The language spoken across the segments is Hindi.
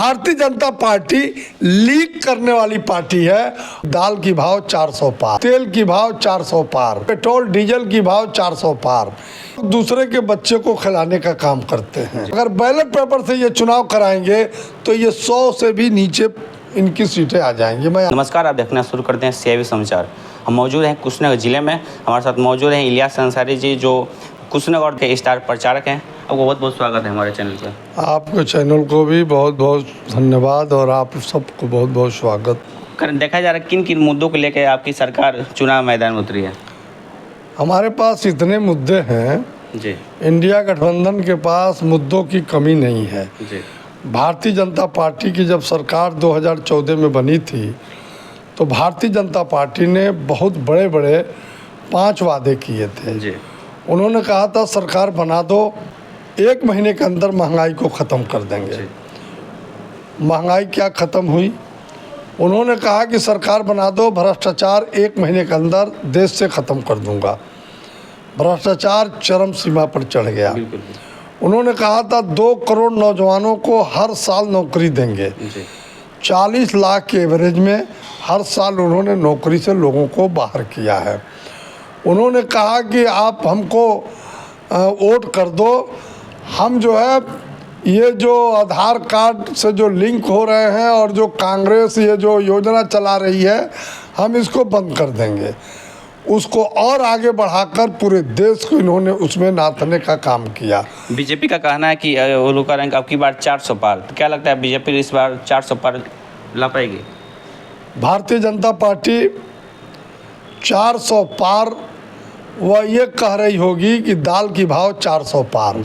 भारतीय जनता पार्टी लीक करने वाली पार्टी है। दाल की भाव 400 पार, तेल की भाव 400 पार, पेट्रोल डीजल की भाव 400 पार, दूसरे के बच्चे को खिलाने का काम करते हैं। अगर बैलेट पेपर से ये चुनाव कराएंगे तो ये 100 से भी नीचे इनकी सीटें आ जाएंगी। नमस्कार, आप देखना शुरू करते हैं CIV समाचार। हम मौजूद हैं कुशीनगर जिले में। हमारे साथ मौजूद हैं इलियास अंसारी जी, जो कुशीनगर के स्टार प्रचारक हैं। आपको बहुत बहुत स्वागत है हमारे चैनल पर। आपके चैनल को भी बहुत बहुत धन्यवाद और आप सबको बहुत बहुत स्वागत। देखा जा रहा है किन किन मुद्दों को लेकर आपकी सरकार चुनाव मैदान में उतरी है? हमारे पास इतने मुद्दे हैं जी। इंडिया गठबंधन के पास मुद्दों की कमी नहीं है जी। भारतीय जनता पार्टी की जब सरकार 2014 में बनी थी तो भारतीय जनता पार्टी ने बहुत बड़े बड़े 5 वादे किए थे। जी। उन्होंने कहा था सरकार बना दो, 1 महीने के अंदर महंगाई को ख़त्म कर देंगे। महंगाई क्या ख़त्म हुई? उन्होंने कहा कि सरकार बना दो, भ्रष्टाचार 1 महीने के अंदर देश से ख़त्म कर दूंगा। भ्रष्टाचार चरम सीमा पर चढ़ गया। उन्होंने कहा था 2 करोड़ नौजवानों को हर साल नौकरी देंगे। 40 लाख के एवरेज में हर साल उन्होंने नौकरी से लोगों को बाहर किया है। उन्होंने कहा कि आप हमको वोट कर दो, हम जो है ये जो आधार कार्ड से जो लिंक हो रहे हैं और जो कांग्रेस ये जो योजना चला रही है हम इसको बंद कर देंगे। उसको और आगे बढ़ाकर पूरे देश को इन्होंने उसमें नाथने का काम किया। बीजेपी का कहना है कि वो लोग का रैंक अब की बार 400 पार। तो क्या लगता है बीजेपी इस बार 400 पार ला पाएगी? भारतीय जनता पार्टी 400 पार वह ये कह रही होगी कि दाल की भाव 400 पार,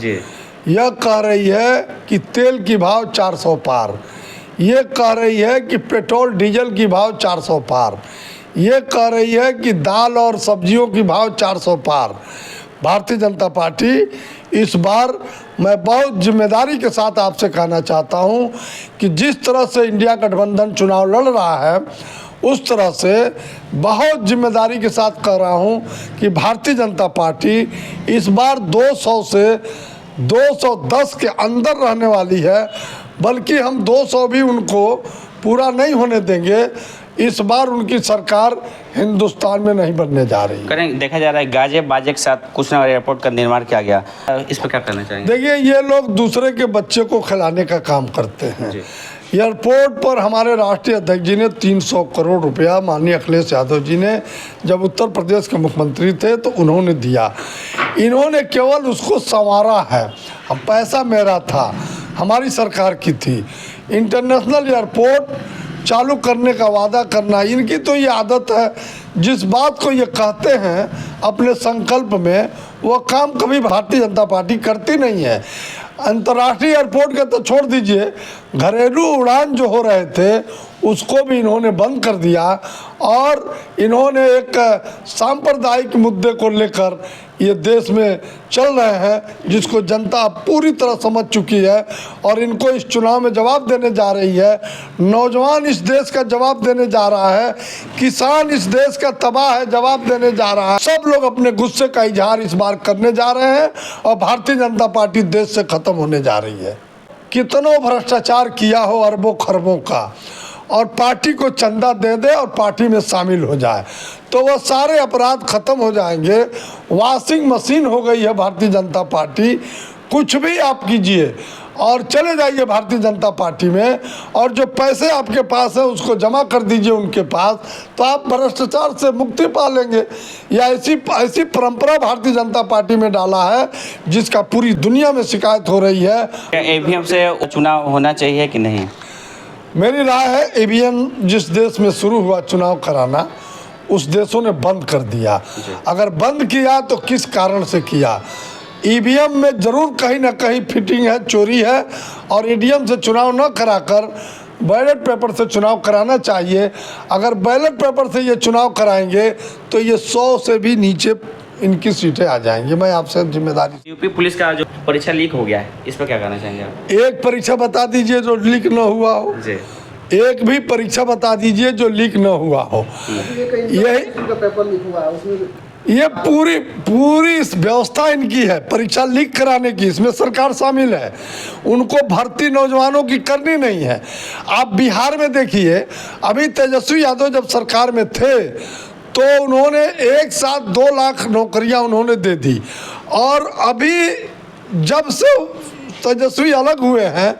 यह कह रही है कि तेल की भाव 400 पार, ये कह रही है कि पेट्रोल डीजल की भाव 400 पार, ये कह रही है कि दाल और सब्जियों की भाव 400 पार। भारतीय जनता पार्टी इस बार, मैं बहुत जिम्मेदारी के साथ आपसे कहना चाहता हूं कि जिस तरह से इंडिया गठबंधन चुनाव लड़ रहा है उस तरह से बहुत जिम्मेदारी के साथ कह रहा हूं कि भारतीय जनता पार्टी इस बार 200 से 210 के अंदर रहने वाली है, बल्कि हम 200 भी उनको पूरा नहीं होने देंगे। इस बार उनकी सरकार हिंदुस्तान में नहीं बनने जा रही है। देखा जा रहा है गाजे बाजे के साथ कुशीनगर एयरपोर्ट का निर्माण किया गया, इस पर क्या कहना चाहेंगे? देखिए, ये लोग दूसरे के बच्चे को खिलाने का काम करते हैं। एयरपोर्ट पर हमारे राष्ट्रीय अध्यक्ष जी ने 300 करोड़ रुपया माननीय अखिलेश यादव जी ने जब उत्तर प्रदेश के मुख्यमंत्री थे तो उन्होंने दिया। इन्होंने केवल उसको संवारा है। अब पैसा मेरा था, हमारी सरकार की थी। इंटरनेशनल एयरपोर्ट चालू करने का वादा करना, इनकी तो ये आदत है। जिस बात को ये कहते हैं अपने संकल्प में, वो काम कभी भारतीय जनता पार्टी करती नहीं है। अंतर्राष्ट्रीय एयरपोर्ट के तो छोड़ दीजिए, घरेलू उड़ान जो हो रहे थे उसको भी इन्होंने बंद कर दिया और इन्होंने एक सांप्रदायिक मुद्दे को लेकर ये देश में चल रहे हैं, जिसको जनता पूरी तरह समझ चुकी है और इनको इस चुनाव में जवाब देने जा रही है। नौजवान इस देश का जवाब देने जा रहा है, किसान इस देश का तबाह है जवाब देने जा रहा है। सब लोग अपने गुस्से का इजहार इस बार करने जा रहे हैं और भारतीय जनता पार्टी देश से खत्म होने जा रही है। कितनों भ्रष्टाचार किया हो अरबों खरबों का, और पार्टी को चंदा दे दे और पार्टी में शामिल हो जाए तो वह सारे अपराध खत्म हो जाएंगे। वॉशिंग मशीन हो गई है भारतीय जनता पार्टी। कुछ भी आप कीजिए और चले जाइए भारतीय जनता पार्टी में, और जो पैसे आपके पास है उसको जमा कर दीजिए उनके पास, तो आप भ्रष्टाचार से मुक्ति पा लेंगे। या ऐसी परंपरा भारतीय जनता पार्टी में डाला है जिसका पूरी दुनिया में शिकायत हो रही है। क्या EVM से चुनाव होना चाहिए कि नहीं? मेरी राय है EVM जिस देश में शुरू हुआ चुनाव कराना, उस देशों ने बंद कर दिया। अगर बंद किया तो किस कारण से किया? EVM में ज़रूर कहीं ना कहीं फिटिंग है, चोरी है, और EVM से चुनाव न कराकर बैलेट पेपर से चुनाव कराना चाहिए। अगर बैलेट पेपर से ये चुनाव कराएंगे तो ये 100 से भी नीचे इनकी सीटें आ जाएंगी। मैं आपसे जिम्मेदारी। यूपी पुलिस का जो परीक्षा लीक हो गया है, इस पर क्या कहना चाहेंगे आप? एक परीक्षा बता दीजिए जो लीक न हुआ हो। एक भी परीक्षा बता दीजिए जो लीक न हुआ हो। यही पेपर लीक हुआ है, उसमें ये पूरी पूरी इस व्यवस्था इनकी है परीक्षा लीक कराने की, इसमें सरकार शामिल है। उनको भर्ती नौजवानों की करनी नहीं है। आप बिहार में देखिए, अभी तेजस्वी यादव जब सरकार में थे तो उन्होंने एक साथ 2 लाख नौकरियां उन्होंने दे दी, और अभी जब से तेजस्वी अलग हुए हैं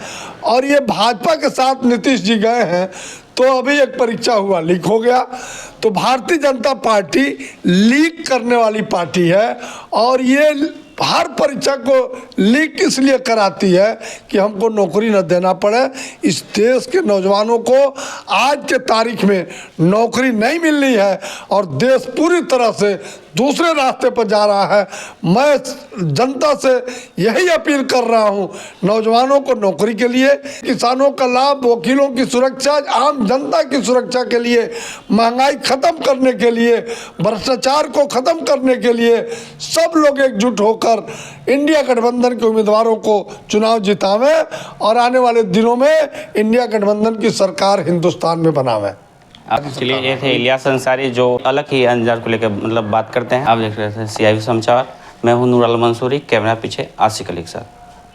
और ये भाजपा के साथ नीतीश जी गए हैं तो अभी एक परीक्षा हुआ, लीक हो गया। तो भारतीय जनता पार्टी लीक करने वाली पार्टी है, और ये हर परीक्षा को लीक इसलिए कराती है कि हमको नौकरी न देना पड़े। इस देश के नौजवानों को आज के तारीख में नौकरी नहीं मिल रही है और देश पूरी तरह से दूसरे रास्ते पर जा रहा है। मैं जनता से यही अपील कर रहा हूं, नौजवानों को नौकरी के लिए, किसानों का लाभ, वकीलों की सुरक्षा, आम जनता की सुरक्षा के लिए, महंगाई खत्म करने के लिए, भ्रष्टाचार को खत्म करने के लिए सब लोग एकजुट होकर इंडिया गठबंधन के उम्मीदवारों को चुनाव जितावें और आने वाले दिनों में इंडिया गठबंधन की सरकार हिंदुस्तान में बनावें। आप चलिए, ये थे इलियास अंसारी जो अलग ही अंजार को लेकर मतलब बात करते हैं। आप देख रहे थे CIV समाचार, मैं हूं नूर आलम मंसूरी, कैमरा पीछे आसिक अली के साथ।